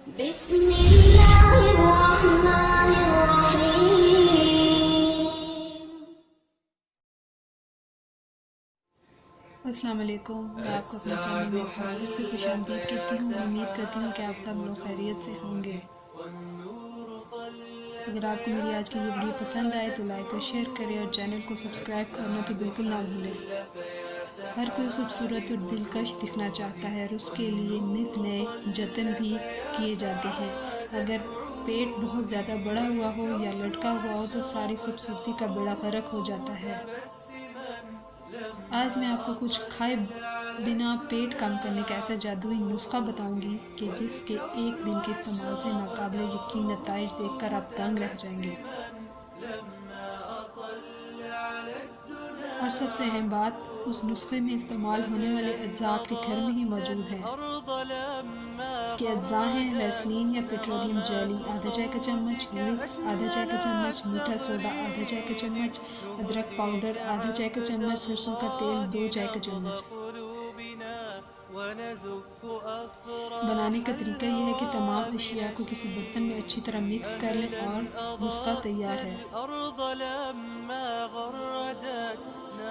بسم اللہ الرحمن الرحیم۔ السلام علیکم، میں آپ کو اپنے چینل میں خیر سے خوش آمدید کہتی ہوں۔ امید کرتی ہوں کہ آپ سب لوگ خیریت سے ہوں گے۔ اگر آپ کو میری آج کی یہ ویڈیو پسند آئے تو لائک اور شیئر کریں اور چینل کو سبسکرائب کرنا تو بالکل نہ بھولیں۔ ہر کوئی خوبصورت اور دلکش دکھنا چاہتا ہے اور اس کے لیے نت نئے جتن بھی کیے جاتے ہیں۔ اگر پیٹ بہت زیادہ بڑا ہوا ہو یا لٹکا ہوا ہو تو ساری خوبصورتی کا بیڑا غرق ہو جاتا ہے۔ آج میں آپ کو کچھ کھائے بنا پیٹ کم کرنے کا ایسا جادوئی نسخہ بتاؤں گی کہ جس کے ایک دن کے استعمال سے ناقابل یقین نتائج دیکھ کر آپ دنگ رہ جائیں گے۔ اور سب سے اہم بات، اس نسخے میں استعمال ہونے والے اجزاء آپ کے گھر میں ہی موجود ہیں۔ اس کے اجزاء ہیں ویسلین یا پیٹرولیم جیلی آدھا چائے کا چمچ، وکس آدھا چائے کا چمچ، میٹھا سوڈا آدھا چائے کا چمچ، ادرک پاؤڈر آدھا چائے کا چمچ، سرسوں کا تیل 2 چائے کا چمچ۔ بنانے کا طریقہ یہ ہے کہ تمام اشیاء کو کسی برتن میں اچھی طرح مکس کر لیں اور نسخہ تیار ہے۔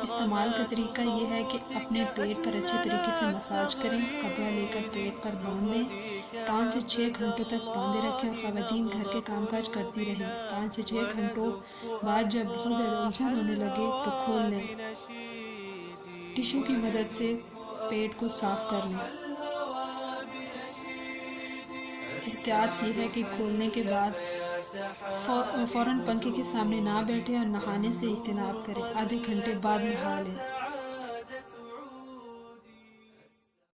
استعمال کا طریقہ یہ ہے کہ اپنے پیٹ پر اچھے طریقے سے مساج کریں، کپڑا لے کر پیٹ پر باندھ دیں، 5 سے 6 گھنٹوں تک باندھے رکھیں اور خواتین گھر کے کام کاج کرتی رہیں۔ 5 سے 6 گھنٹوں بعد جب بہت زیادہ الجھن ہونے لگے تو کھول لیں۔ ٹشو کی مدد سے پیٹ کو صاف کر لیں۔ احتیاط یہ ہے کہ کھولنے کے بعد فوراً پنکھے کے سامنے نہ بیٹھیں اور نہانے سے اجتناب کریں، آدھے گھنٹے بعد نہا لیں۔